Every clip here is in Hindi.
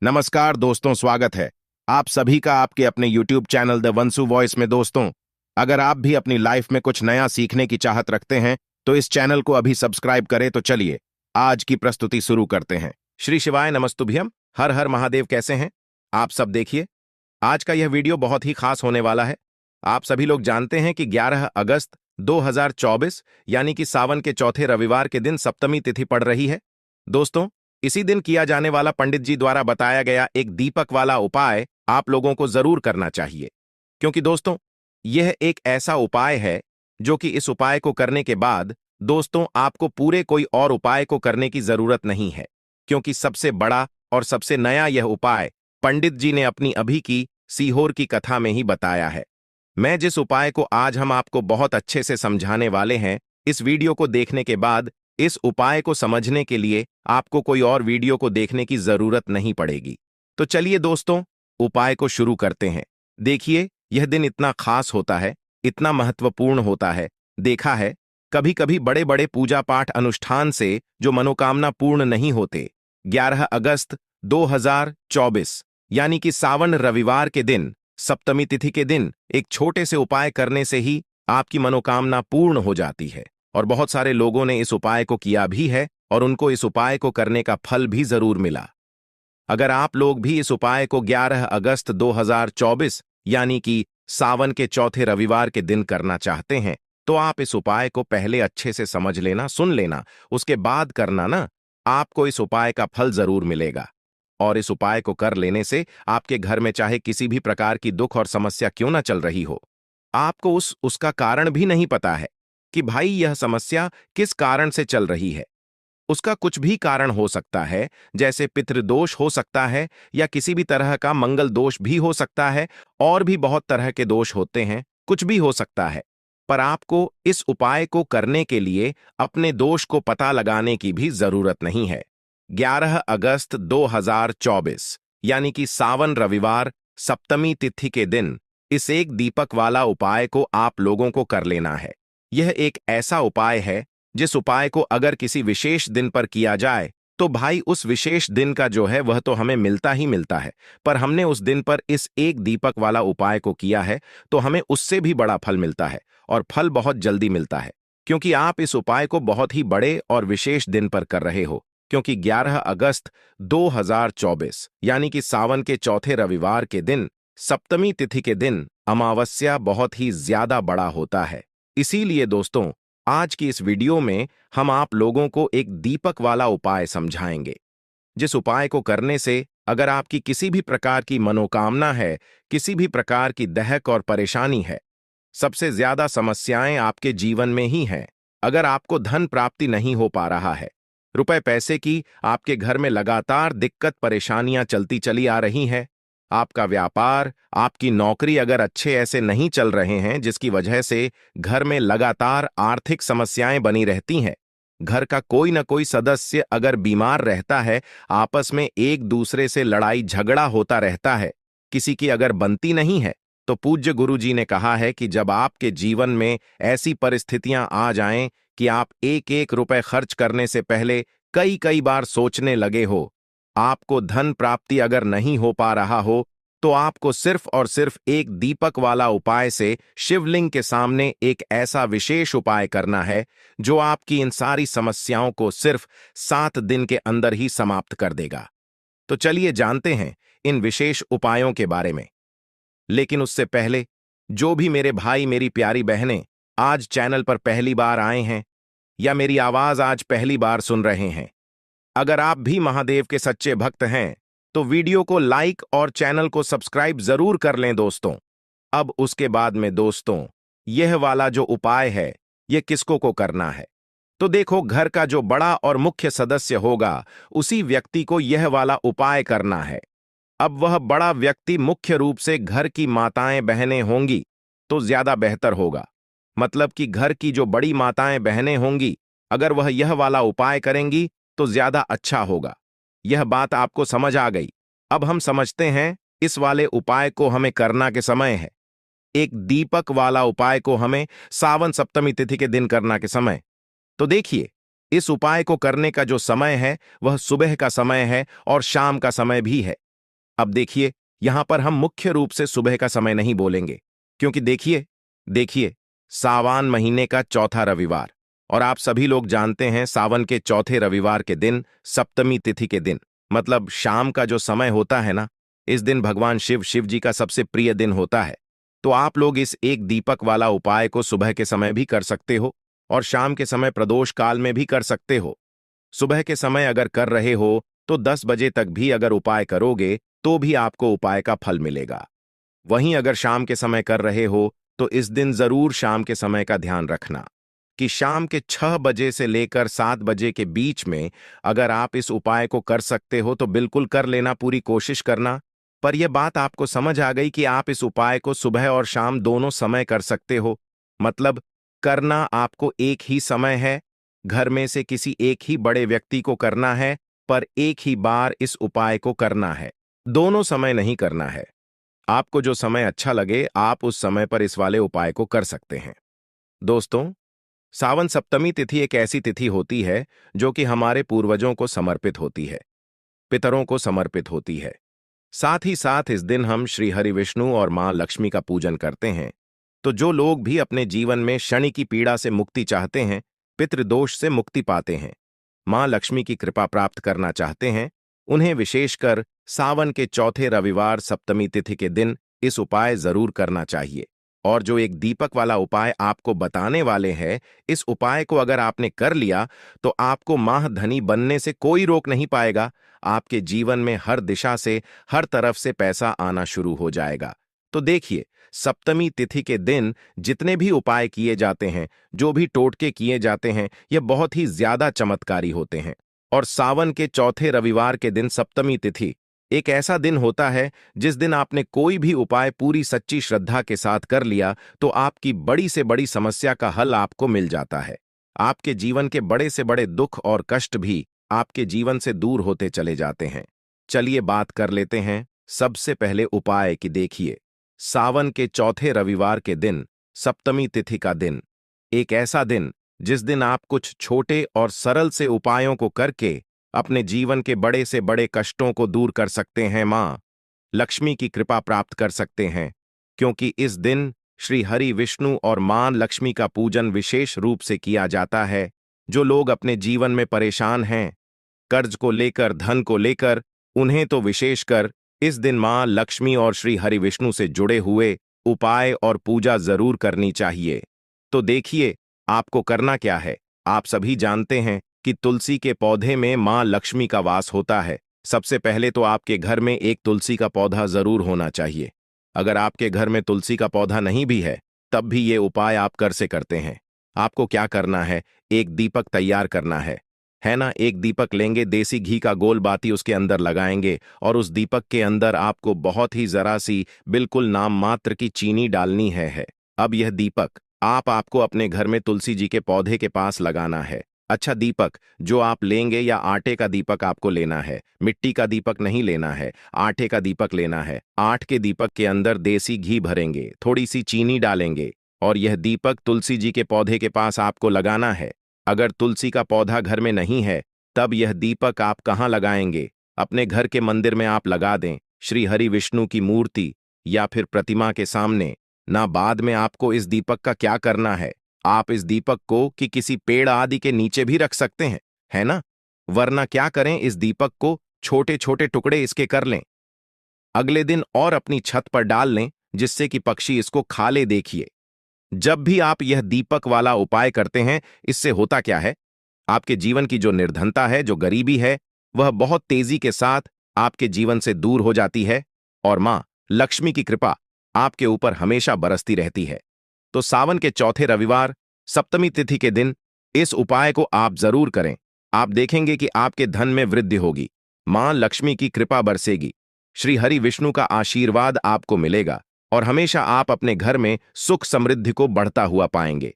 नमस्कार दोस्तों, स्वागत है आप सभी का आपके अपने YouTube चैनल द वंसु वॉइस में। दोस्तों, अगर आप भी अपनी लाइफ में कुछ नया सीखने की चाहत रखते हैं तो इस चैनल को अभी सब्सक्राइब करें। तो चलिए आज की प्रस्तुति शुरू करते हैं। श्री शिवाय नमस्तुभ्यम, हर हर महादेव। कैसे हैं आप सब? देखिए, आज का यह वीडियो बहुत ही खास होने वाला है। आप सभी लोग जानते हैं कि 11 अगस्त 2024 यानी कि सावन के चौथे रविवार के दिन सप्तमी तिथि पड़ रही है। दोस्तों, इसी दिन किया जाने वाला पंडित जी द्वारा बताया गया एक दीपक वाला उपाय आप लोगों को जरूर करना चाहिए, क्योंकि दोस्तों यह एक ऐसा उपाय है जो कि इस उपाय को करने के बाद दोस्तों आपको पूरे कोई और उपाय को करने की जरूरत नहीं है, क्योंकि सबसे बड़ा और सबसे नया यह उपाय पंडित जी ने अपनी अभी की सीहोर की कथा में ही बताया है। मैं जिस उपाय को आज हम आपको बहुत अच्छे से समझाने वाले हैं, इस वीडियो को देखने के बाद इस उपाय को समझने के लिए आपको कोई और वीडियो को देखने की जरूरत नहीं पड़ेगी। तो चलिए दोस्तों, उपाय को शुरू करते हैं। देखिए, यह दिन इतना खास होता है, इतना महत्वपूर्ण होता है। देखा है, कभी कभी बड़े बड़े पूजा पाठ अनुष्ठान से जो मनोकामना पूर्ण नहीं होते, 11 अगस्त 2024 यानी कि सावन रविवार के दिन, सप्तमी तिथि के दिन एक छोटे से उपाय करने से ही आपकी मनोकामना पूर्ण हो जाती है। और बहुत सारे लोगों ने इस उपाय को किया भी है और उनको इस उपाय को करने का फल भी जरूर मिला। अगर आप लोग भी इस उपाय को 11 अगस्त 2024 यानी कि सावन के चौथे रविवार के दिन करना चाहते हैं, तो आप इस उपाय को पहले अच्छे से समझ लेना, सुन लेना, उसके बाद करना ना। आपको इस उपाय का फल जरूर मिलेगा। और इस उपाय को कर लेने से आपके घर में चाहे किसी भी प्रकार की दुख और समस्या क्यों ना चल रही हो, आपको उसका कारण भी नहीं पता है कि भाई यह समस्या किस कारण से चल रही है। उसका कुछ भी कारण हो सकता है, जैसे पितृदोष हो सकता है या किसी भी तरह का मंगल दोष भी हो सकता है, और भी बहुत तरह के दोष होते हैं, कुछ भी हो सकता है। पर आपको इस उपाय को करने के लिए अपने दोष को पता लगाने की भी जरूरत नहीं है। 11 अगस्त 2024 यानी कि सावन रविवार सप्तमी तिथि के दिन इस एक दीपक वाला उपाय को आप लोगों को कर लेना है। यह एक ऐसा उपाय है जिस उपाय को अगर किसी विशेष दिन पर किया जाए तो भाई उस विशेष दिन का जो है वह तो हमें मिलता ही मिलता है, पर हमने उस दिन पर इस एक दीपक वाला उपाय को किया है तो हमें उससे भी बड़ा फल मिलता है, और फल बहुत जल्दी मिलता है, क्योंकि आप इस उपाय को बहुत ही बड़े और विशेष दिन पर कर रहे हो। क्योंकि 11 अगस्त 2024 यानी कि सावन के चौथे रविवार के दिन, सप्तमी तिथि के दिन, अमावस्या बहुत ही ज्यादा बड़ा होता है। इसीलिए दोस्तों, आज की इस वीडियो में हम आप लोगों को एक दीपक वाला उपाय समझाएंगे, जिस उपाय को करने से अगर आपकी किसी भी प्रकार की मनोकामना है, किसी भी प्रकार की दहक और परेशानी है, सबसे ज्यादा समस्याएं आपके जीवन में ही हैं। अगर आपको धन प्राप्ति नहीं हो पा रहा है, रुपए पैसे की आपके घर में लगातार दिक्कत परेशानियां चलती चली आ रही हैं, आपका व्यापार, आपकी नौकरी अगर अच्छे ऐसे नहीं चल रहे हैं, जिसकी वजह से घर में लगातार आर्थिक समस्याएं बनी रहती हैं, घर का कोई न कोई सदस्य अगर बीमार रहता है, आपस में एक दूसरे से लड़ाई झगड़ा होता रहता है, किसी की अगर बनती नहीं है, तो पूज्य गुरु जी ने कहा है कि जब आपके जीवन में ऐसी परिस्थितियां आ जाएं कि आप एक एक रुपए खर्च करने से पहले कई कई बार सोचने लगे हो, आपको धन प्राप्ति अगर नहीं हो पा रहा हो, तो आपको सिर्फ और सिर्फ एक दीपक वाला उपाय से शिवलिंग के सामने एक ऐसा विशेष उपाय करना है जो आपकी इन सारी समस्याओं को सिर्फ 7 दिन के अंदर ही समाप्त कर देगा। तो चलिए जानते हैं इन विशेष उपायों के बारे में। लेकिन उससे पहले, जो भी मेरे भाई मेरी प्यारी बहनें आज चैनल पर पहली बार आए हैं या मेरी आवाज आज पहली बार सुन रहे हैं, अगर आप भी महादेव के सच्चे भक्त हैं तो वीडियो को लाइक और चैनल को सब्सक्राइब जरूर कर लें दोस्तों। अब उसके बाद में दोस्तों, यह वाला जो उपाय है यह किसको को करना है, तो देखो, घर का जो बड़ा और मुख्य सदस्य होगा उसी व्यक्ति को यह वाला उपाय करना है। अब वह बड़ा व्यक्ति मुख्य रूप से घर की माताएं बहनें होंगी तो ज्यादा बेहतर होगा। मतलब कि घर की जो बड़ी माताएं बहनें होंगी, अगर वह यह वाला उपाय करेंगी तो ज्यादा अच्छा होगा। यह बात आपको समझ आ गई। अब हम समझते हैं इस वाले उपाय को हमें करना के समय है। एक दीपक वाला उपाय को हमें सावन सप्तमी तिथि के दिन करना के समय। तो देखिए, इस उपाय को करने का जो समय है वह सुबह का समय है और शाम का समय भी है। अब देखिए, यहां पर हम मुख्य रूप से सुबह का समय नहीं बोलेंगे, क्योंकि देखिए देखिए सावन महीने का चौथा रविवार, और आप सभी लोग जानते हैं सावन के चौथे रविवार के दिन सप्तमी तिथि के दिन, मतलब शाम का जो समय होता है ना, इस दिन भगवान शिव जी का सबसे प्रिय दिन होता है। तो आप लोग इस एक दीपक वाला उपाय को सुबह के समय भी कर सकते हो और शाम के समय प्रदोष काल में भी कर सकते हो। सुबह के समय अगर कर रहे हो तो 10 बजे तक भी अगर उपाय करोगे तो भी आपको उपाय का फल मिलेगा। वहीं अगर शाम के समय कर रहे हो तो इस दिन जरूर शाम के समय का ध्यान रखना कि शाम के 6 बजे से लेकर 7 बजे के बीच में अगर आप इस उपाय को कर सकते हो तो बिल्कुल कर लेना, पूरी कोशिश करना। पर यह बात आपको समझ आ गई कि आप इस उपाय को सुबह और शाम दोनों समय कर सकते हो, मतलब करना आपको एक ही समय है, घर में से किसी एक ही बड़े व्यक्ति को करना है, पर एक ही बार इस उपाय को करना है, दोनों समय नहीं करना है। आपको जो समय अच्छा लगे आप उस समय पर इस वाले उपाय को कर सकते हैं। दोस्तों, सावन सप्तमी तिथि एक ऐसी तिथि होती है जो कि हमारे पूर्वजों को समर्पित होती है, पितरों को समर्पित होती है। साथ ही साथ इस दिन हम श्री हरि विष्णु और मां लक्ष्मी का पूजन करते हैं। तो जो लोग भी अपने जीवन में शनि की पीड़ा से मुक्ति चाहते हैं, पितृदोष से मुक्ति पाते हैं, मां लक्ष्मी की कृपा प्राप्त करना चाहते हैं, उन्हें विशेषकर सावन के चौथे रविवार सप्तमी तिथि के दिन इस उपाय जरूर करना चाहिए। और जो एक दीपक वाला उपाय आपको बताने वाले हैं, इस उपाय को अगर आपने कर लिया तो आपको माह धनी बनने से कोई रोक नहीं पाएगा। आपके जीवन में हर दिशा से, हर तरफ से पैसा आना शुरू हो जाएगा। तो देखिए, सप्तमी तिथि के दिन जितने भी उपाय किए जाते हैं, जो भी टोटके किए जाते हैं, ये बहुत ही ज्यादा चमत्कारी होते हैं। और सावन के चौथे रविवार के दिन सप्तमी तिथि एक ऐसा दिन होता है जिस दिन आपने कोई भी उपाय पूरी सच्ची श्रद्धा के साथ कर लिया तो आपकी बड़ी से बड़ी समस्या का हल आपको मिल जाता है। आपके जीवन के बड़े से बड़े दुख और कष्ट भी आपके जीवन से दूर होते चले जाते हैं। चलिए बात कर लेते हैं सबसे पहले उपाय की। देखिए, सावन के चौथे रविवार के दिन सप्तमी तिथि का दिन एक ऐसा दिन जिस दिन आप कुछ छोटे और सरल से उपायों को करके अपने जीवन के बड़े से बड़े कष्टों को दूर कर सकते हैं, मां लक्ष्मी की कृपा प्राप्त कर सकते हैं। क्योंकि इस दिन श्री हरि विष्णु और मां लक्ष्मी का पूजन विशेष रूप से किया जाता है। जो लोग अपने जीवन में परेशान हैं, कर्ज को लेकर, धन को लेकर, उन्हें तो विशेषकर इस दिन मां लक्ष्मी और श्री हरि विष्णु से जुड़े हुए उपाय और पूजा जरूर करनी चाहिए। तो देखिए, आपको करना क्या है। आप सभी जानते हैं कि तुलसी के पौधे में मां लक्ष्मी का वास होता है। सबसे पहले तो आपके घर में एक तुलसी का पौधा जरूर होना चाहिए। अगर आपके घर में तुलसी का पौधा नहीं भी है, तब भी ये उपाय आप कर से करते हैं। आपको क्या करना है, एक दीपक तैयार करना है ना। एक दीपक लेंगे, देसी घी का गोल बाती उसके अंदर लगाएंगे और उस दीपक के अंदर आपको बहुत ही जरा सी, बिल्कुल नाम मात्र की चीनी डालनी है। अब यह दीपक आपको अपने घर में तुलसी जी के पौधे के पास लगाना है। अच्छा, दीपक जो आप लेंगे या आटे का दीपक आपको लेना है, मिट्टी का दीपक नहीं लेना है, आटे का दीपक लेना है। आट के दीपक के अंदर देसी घी भरेंगे, थोड़ी सी चीनी डालेंगे और यह दीपक तुलसी जी के पौधे के पास आपको लगाना है। अगर तुलसी का पौधा घर में नहीं है, तब यह दीपक आप कहाँ लगाएंगे, अपने घर के मंदिर में आप लगा दें, श्री हरि विष्णु की मूर्ति या फिर प्रतिमा के सामने ना। बाद में आपको इस दीपक का क्या करना है, आप इस दीपक को किसी पेड़ आदि के नीचे भी रख सकते हैं, है ना। वरना क्या करें, इस दीपक को छोटे छोटे टुकड़े इसके कर लें, अगले दिन और अपनी छत पर डाल लें, जिससे कि पक्षी इसको खा ले। देखिए, जब भी आप यह दीपक वाला उपाय करते हैं, इससे होता क्या है, आपके जीवन की जो निर्धनता है, जो गरीबी है, वह बहुत तेजी के साथ आपके जीवन से दूर हो जाती है और मां लक्ष्मी की कृपा आपके ऊपर हमेशा बरसती रहती है। तो सावन के चौथे रविवार सप्तमी तिथि के दिन इस उपाय को आप जरूर करें। आप देखेंगे कि आपके धन में वृद्धि होगी, मां लक्ष्मी की कृपा बरसेगी, श्री हरि विष्णु का आशीर्वाद आपको मिलेगा और हमेशा आप अपने घर में सुख समृद्धि को बढ़ता हुआ पाएंगे।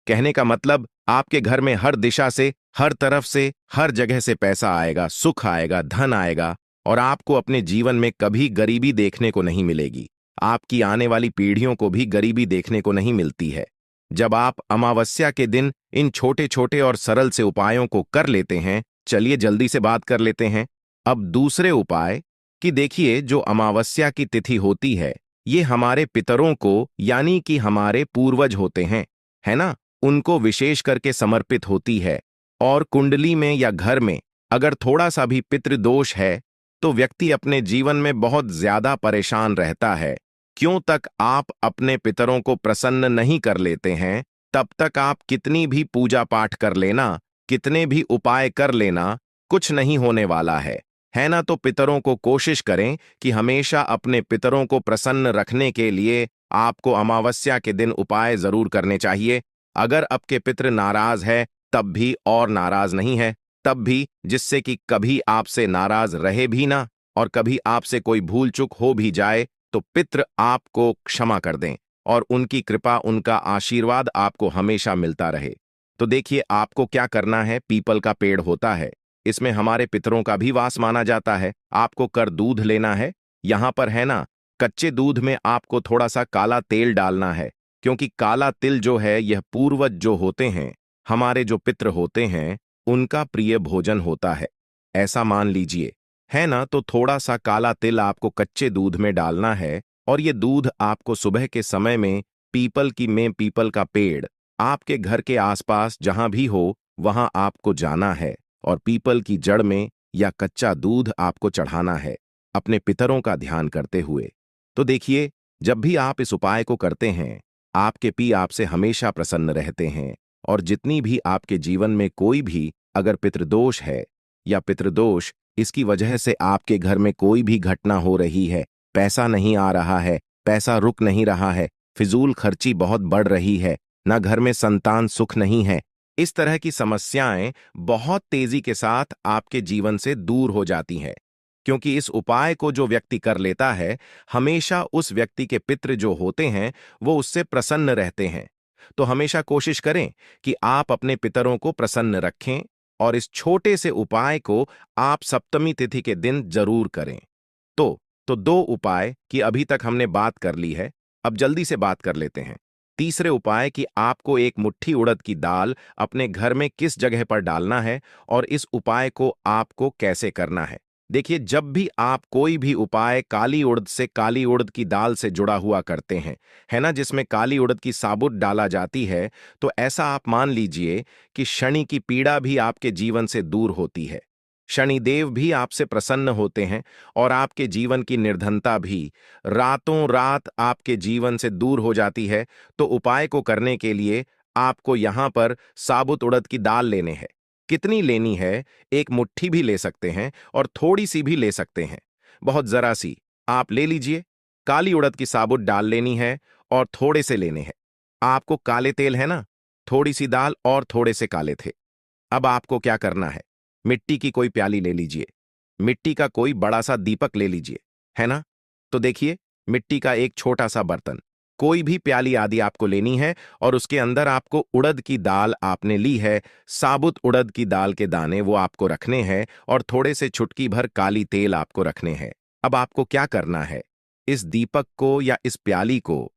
कहने का मतलब, आपके घर में हर दिशा से, हर तरफ से, हर जगह से पैसा आएगा, सुख आएगा, धन आएगा और आपको अपने जीवन में कभी गरीबी देखने को नहीं मिलेगी। आपकी आने वाली पीढ़ियों को भी गरीबी देखने को नहीं मिलती है। जब आप अमावस्या के दिन इन छोटे छोटे और सरल से उपायों को कर लेते हैं, चलिए जल्दी से बात कर लेते हैं अब दूसरे उपाय कि देखिए, जो अमावस्या की तिथि होती है, ये हमारे पितरों को, यानी कि हमारे पूर्वज होते हैं, है ना, उनको विशेष करके समर्पित होती है। और कुंडली में या घर में अगर थोड़ा सा भी पितृदोष है तो व्यक्ति अपने जीवन में बहुत ज्यादा परेशान रहता है। क्यों तक आप अपने पितरों को प्रसन्न नहीं कर लेते हैं, तब तक आप कितनी भी पूजा पाठ कर लेना, कितने भी उपाय कर लेना, कुछ नहीं होने वाला है ना। तो पितरों को कोशिश करें कि हमेशा अपने पितरों को प्रसन्न रखने के लिए आपको अमावस्या के दिन उपाय जरूर करने चाहिए। अगर आपके पितृ नाराज है तब भी, और नाराज नहीं है तब भी, जिससे कि कभी आपसे नाराज रहे भी ना, और कभी आपसे कोई भूल चूक हो भी जाए तो पितृ आपको क्षमा कर दें और उनकी कृपा, उनका आशीर्वाद आपको हमेशा मिलता रहे। तो देखिए, आपको क्या करना है। पीपल का पेड़ होता है, इसमें हमारे पितरों का भी वास माना जाता है। आपको कर दूध लेना है, यहां पर है ना, कच्चे दूध में आपको थोड़ा सा काला तेल डालना है, क्योंकि काला तिल जो है यह पूर्वज जो होते हैं, हमारे जो पितृ होते हैं, उनका प्रिय भोजन होता है, ऐसा मान लीजिए, है ना। तो थोड़ा सा काला तिल आपको कच्चे दूध में डालना है, और ये दूध आपको सुबह के समय में पीपल का पेड़ आपके घर के आसपास जहां भी हो वहां आपको जाना है, और पीपल की जड़ में या कच्चा दूध आपको चढ़ाना है, अपने पितरों का ध्यान करते हुए। तो देखिए, जब भी आप इस उपाय को करते हैं, आपके पी आपसे हमेशा प्रसन्न रहते हैं। और जितनी भी आपके जीवन में कोई भी अगर पितृदोष है या पितृदोष, इसकी वजह से आपके घर में कोई भी घटना हो रही है, पैसा नहीं आ रहा है, पैसा रुक नहीं रहा है, फिजूल खर्ची बहुत बढ़ रही है, ना घर में संतान सुख नहीं है, इस तरह की समस्याएं बहुत तेजी के साथ आपके जीवन से दूर हो जाती हैं। क्योंकि इस उपाय को जो व्यक्ति कर लेता है, हमेशा उस व्यक्ति के पितृ जो होते हैं वो उससे प्रसन्न रहते हैं। तो हमेशा कोशिश करें कि आप अपने पितरों को प्रसन्न रखें, और इस छोटे से उपाय को आप सप्तमी तिथि के दिन जरूर करें। तो दो उपाय की अभी तक हमने बात कर ली है, अब जल्दी से बात कर लेते हैं। तीसरे उपाय कि आपको एक मुट्ठी उड़द की दाल अपने घर में किस जगह पर डालना है, और इस उपाय को आपको कैसे करना है। देखिए, जब भी आप कोई भी उपाय काली उड़द से, काली उड़द की दाल से जुड़ा हुआ करते हैं, है ना, जिसमें काली उड़द की साबुत डाला जाती है, तो ऐसा आप मान लीजिए कि शनि की पीड़ा भी आपके जीवन से दूर होती है, शनिदेव भी आपसे प्रसन्न होते हैं, और आपके जीवन की निर्धनता भी रातों रात आपके जीवन से दूर हो जाती है। तो उपाय को करने के लिए आपको यहां पर साबुत उड़द की दाल लेने हैं। कितनी लेनी है, एक मुट्ठी भी ले सकते हैं और थोड़ी सी भी ले सकते हैं, बहुत जरा सी आप ले लीजिए। काली उड़द की साबुत डाल लेनी है और थोड़े से लेने हैं। आपको काले तेल है ना, थोड़ी सी दाल और थोड़े से काले थे। अब आपको क्या करना है, मिट्टी की कोई प्याली ले लीजिए, मिट्टी का कोई बड़ा सा दीपक ले लीजिए, है ना। तो देखिए, मिट्टी का एक छोटा सा बर्तन, कोई भी प्याली आदि आपको लेनी है, और उसके अंदर आपको उड़द की दाल आपने ली है, साबुत उड़द की दाल के दाने वो आपको रखने हैं, और थोड़े से चुटकी भर काली तेल आपको रखने हैं। अब आपको क्या करना है, इस दीपक को या इस प्याली को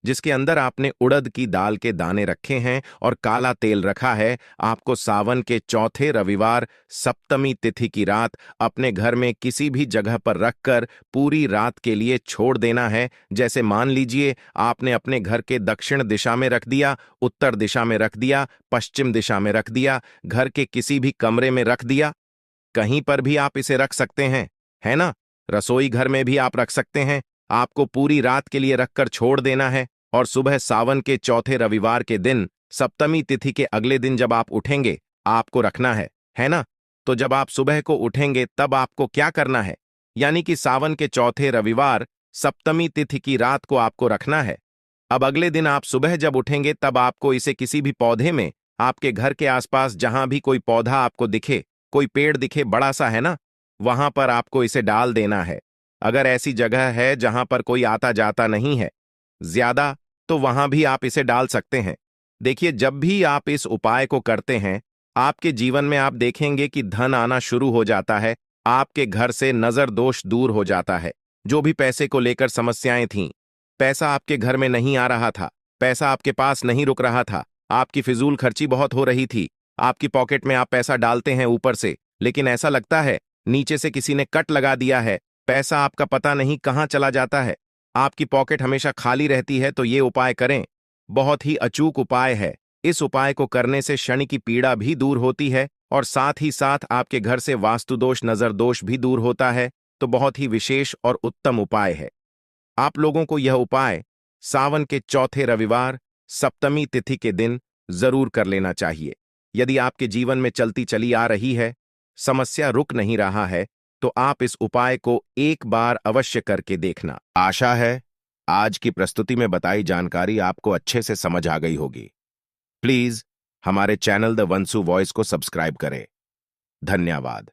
जिसके अंदर आपने उड़द की दाल के दाने रखे हैं और काला तेल रखा है, आपको सावन के चौथे रविवार सप्तमी तिथि की रात अपने घर में किसी भी जगह पर रखकर पूरी रात के लिए छोड़ देना है। जैसे मान लीजिए आपने अपने घर के दक्षिण दिशा में रख दिया, उत्तर दिशा में रख दिया, पश्चिम दिशा में रख दिया, घर के किसी भी कमरे में रख दिया, कहीं पर भी आप इसे रख सकते हैं, है ना। रसोई घर में भी आप रख सकते हैं। आपको पूरी रात के लिए रखकर छोड़ देना है, और सुबह सावन के चौथे रविवार के दिन सप्तमी तिथि के अगले दिन जब आप उठेंगे आपको रखना है ना। तो जब आप सुबह को उठेंगे तब आपको क्या करना है, यानी कि सावन के चौथे रविवार सप्तमी तिथि की रात को आपको रखना है। अब अगले दिन आप सुबह जब उठेंगे तब आपको इसे किसी भी पौधे में, आपके घर के आसपास जहां भी कोई पौधा आपको दिखे, कोई पेड़ दिखे बड़ा सा, है ना, वहां पर आपको इसे डाल देना है। अगर ऐसी जगह है जहां पर कोई आता जाता नहीं है ज्यादा, तो वहां भी आप इसे डाल सकते हैं। देखिए, जब भी आप इस उपाय को करते हैं, आपके जीवन में आप देखेंगे कि धन आना शुरू हो जाता है, आपके घर से नजर दोष दूर हो जाता है। जो भी पैसे को लेकर समस्याएं थीं, पैसा आपके घर में नहीं आ रहा था, पैसा आपके पास नहीं रुक रहा था, आपकी फिजूल खर्ची बहुत हो रही थी, आपकी पॉकेट में आप पैसा डालते हैं ऊपर से, लेकिन ऐसा लगता है नीचे से किसी ने कट लगा दिया है, पैसा आपका पता नहीं कहाँ चला जाता है, आपकी पॉकेट हमेशा खाली रहती है, तो ये उपाय करें। बहुत ही अचूक उपाय है। इस उपाय को करने से शनि की पीड़ा भी दूर होती है और साथ ही साथ आपके घर से वास्तु दोष, नजर दोष भी दूर होता है। तो बहुत ही विशेष और उत्तम उपाय है। आप लोगों को यह उपाय सावन के चौथे रविवार, सप्तमी तिथि के दिन जरूर कर लेना चाहिए। यदि आपके जीवन में चलती चली आ रही है, समस्या रुक नहीं रहा है, तो आप इस उपाय को एक बार अवश्य करके देखना। आशा है आज की प्रस्तुति में बताई जानकारी आपको अच्छे से समझ आ गई होगी। प्लीज हमारे चैनल द वंसु वॉइस को सब्सक्राइब करें। धन्यवाद।